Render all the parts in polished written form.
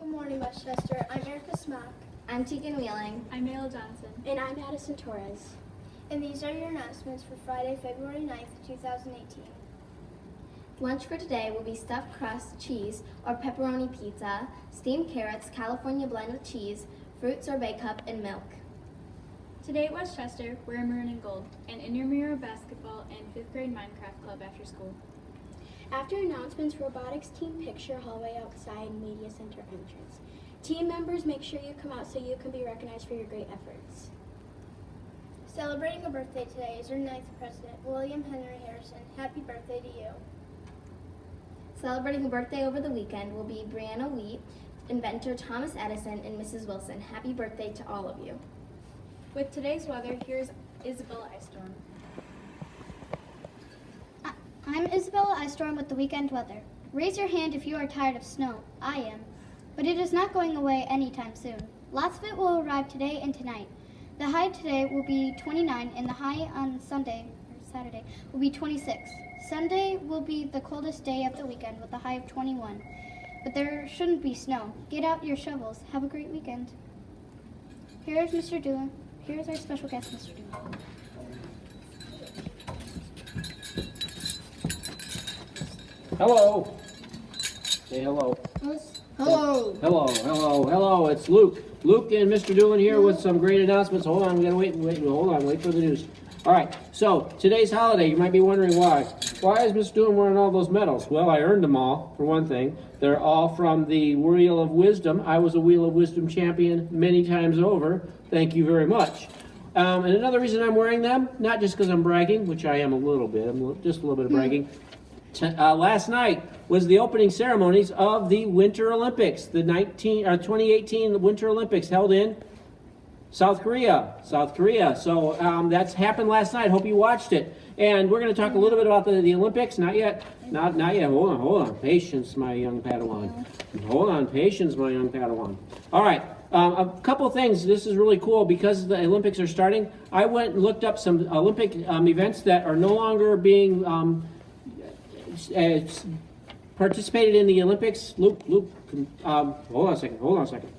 Good morning, Westchester. I'm Erica Smock. I'm Tegan Wheeling. I'm Mayla Johnson. And I'm Addison Torres. And these are your announcements for Friday, February 9th, 2018. Lunch for today will be stuffed crust, cheese, or pepperoni pizza, steamed carrots, California blend with cheese, fruit sorbet cup, and milk. Today at Westchester, wear maroon and gold, and intramural basketball and 5th grade Minecraft club after school. After announcements, robotics team picture hallway outside media center entrance. Team members, make sure you come out so you can be recognized for your great efforts. Celebrating a birthday today is our 9th president, William Henry Harrison. Happy birthday to you. Celebrating a birthday over the weekend will be Brianna Wheat, inventor Thomas Edison, and Mrs. Wilson. Happy birthday to all of you. With today's weather, here's Isabella Istorm. I'm Isabella Istorm with the weekend weather. Raise your hand if you are tired of snow. I am. But it is not going away anytime soon. Lots of it will arrive today and tonight. The high today will be 29 and the high on Saturday will be 26. Sunday will be the coldest day of the weekend with a high of 21. But there shouldn't be snow. Get out your shovels. Have a great weekend. Here's Mr. Doolin. Here's our special guest, Mr. Doolin. Hello. Say hello. Hello. Hello. It's Luke. Luke and Mr. Doolin here with some great announcements. Hold on, we gotta wait for the news. All right, so today's holiday, you might be wondering why. Why is Mr. Doolin wearing all those medals? Well, I earned them all, for one thing. They're all from the Wheel of Wisdom. I was a Wheel of Wisdom champion many times over. Thank you very much. And another reason I'm wearing them, not just because I'm bragging, which I am a little bit, just a little bit of bragging. Last night was the opening ceremonies of the Winter Olympics, the 2018 Winter Olympics held in South Korea. So that's happened last night. Hope you watched it. And we're going to talk a little bit about the Olympics. Not yet. Not yet. Hold on. Patience, my young Padawan. All right. A couple things. This is really cool because the Olympics are starting. I went and looked up some Olympic events that are no longer being participated in the Olympics. Luke, hold on a second.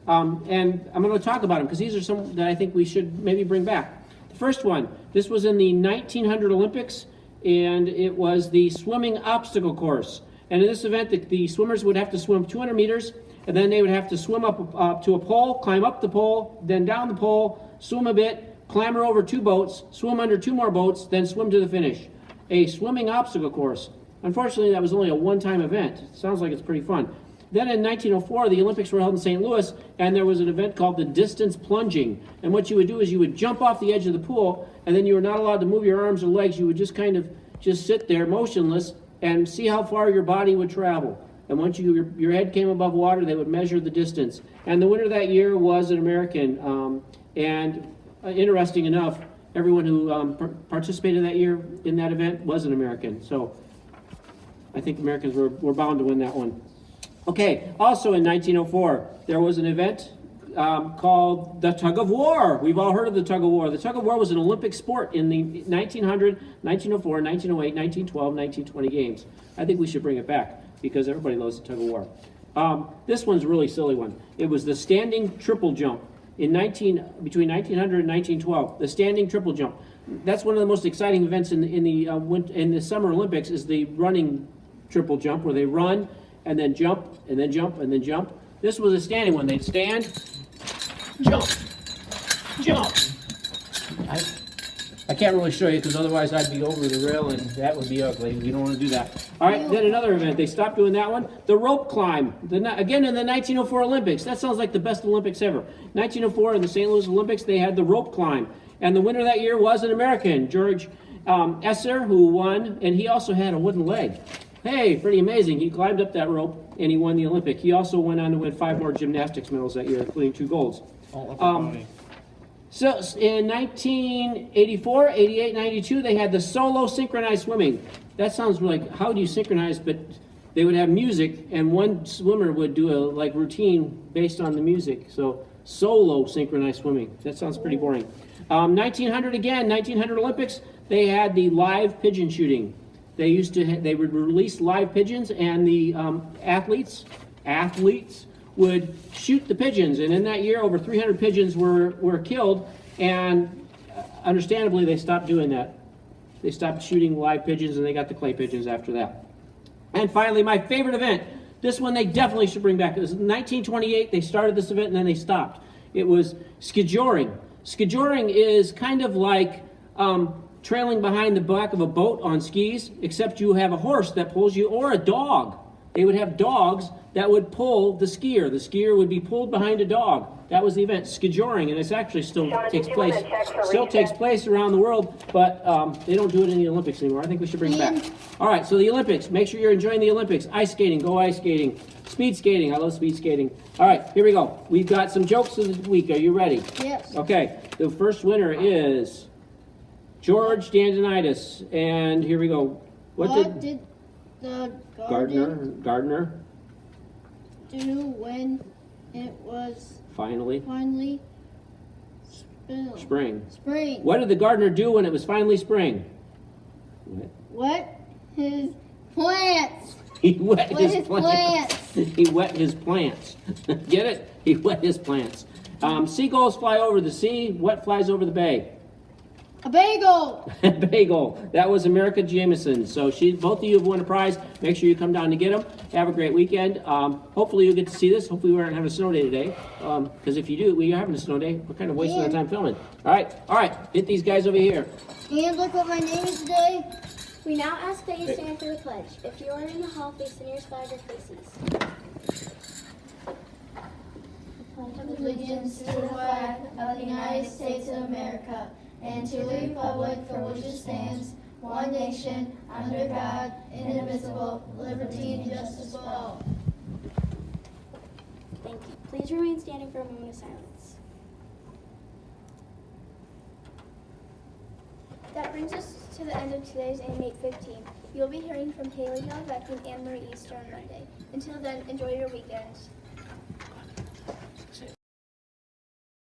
And I'm going to talk about them because these are some that I think we should maybe bring back. The first one, this was in the 1900 Olympics, and it was the swimming obstacle course. And in this event, the swimmers would have to swim 200 meters, and then they would have to swim up to a pole, climb up the pole, then down the pole, swim a bit, clamber over 2 boats, swim under 2 more boats, then swim to the finish. A swimming obstacle course. Unfortunately, that was only a one-time event. It sounds like it's pretty fun. Then in 1904, the Olympics were held in St. Louis, and there was an event called the distance plunging. And what you would do is you would jump off the edge of the pool, and then you were not allowed to move your arms or legs. You would just kind of just sit there motionless and see how far your body would travel. And once your head came above water, they would measure the distance. And the winner that year was an American. Interesting enough, everyone who participated that year in that event was an American. So I think Americans were bound to win that one. Okay, also in 1904, there was an event called the Tug of War. We've all heard of the Tug of War. The Tug of War was an Olympic sport in the 1900, 1904, 1908, 1912, 1920 games. I think we should bring it back because everybody loves the Tug of War. This one's a really silly one. It was the standing triple jump between 1900 and 1912. The standing triple jump. That's one of the most exciting events in the Summer Olympics is the running triple jump, where they run and then jump and then jump and then jump. This was a standing one. They'd stand, jump. I can't really show you because otherwise I'd be over the rail and that would be ugly. You don't want to do that. All right, then another event. They stopped doing that one. The rope climb. Again in the 1904 Olympics. That sounds like the best Olympics ever. 1904 in the St. Louis Olympics, they had the rope climb. And the winner that year was an American, George Esser, who won, and he also had a wooden leg. Hey, pretty amazing. He climbed up that rope and he won the Olympic. He also went on to win 5 more gymnastics medals that year, including 2 golds. So in 1984, 88, 92, they had the solo synchronized swimming. That sounds like, how do you synchronize? But they would have music, and one swimmer would do a routine based on the music. So solo synchronized swimming. That sounds pretty boring. 1900 Olympics, they had the live pigeon shooting. They would release live pigeons, and the athletes would shoot the pigeons. And in that year, over 300 pigeons were killed. And understandably, they stopped doing that. They stopped shooting live pigeons, and they got the clay pigeons after that. And finally, my favorite event. This one they definitely should bring back. It was 1928. They started this event, and then they stopped. It was skijoring. Skijoring is kind of like trailing behind the back of a boat on skis, except you have a horse that pulls you, or a dog. They would have dogs that would pull the skier. The skier would be pulled behind a dog. That was the event, skijoring, and it's actually still takes place around the world, but they don't do it in the Olympics anymore. I think we should bring it back. All right, so the Olympics. Make sure you're enjoying the Olympics. Ice skating, go ice skating. Speed skating, I love speed skating. All right, here we go. We've got some jokes of the week. Are you ready? Yes. Okay, the first winner is George Dandonitis, and here we go. What did the Gardner do when it was finally finally spring? spring? What did the gardener do when it was finally spring? What? His plants. He wet Wet his his plants. He wet his plants. Get it? He wet his plants. Seagulls fly over the sea. What flies over the bay? A bagel. Bagel. That was America Jameson. So both of you have won a prize. Make sure you come down to get them. Have a great weekend. Hopefully you'll get to see this. Hopefully we aren't having a snow day today. Because if you do, we are having a snow day. We're kind of wasting our time filming. All right. Get these guys over here. And look what my name is today. We now ask that you stand for the pledge. If you are in the hall, face the nearest flag or faces. Allegiance to the flag of the United States of America and to the republic for which it stands, one nation, under God, indivisible, liberty and justice for all. Thank you. Please remain standing for a moment of silence. That brings us to the end of today's Animate 15. You'll be hearing from Haley Malvecki and Anne Marie Easter on Monday. Until then, enjoy your weekends.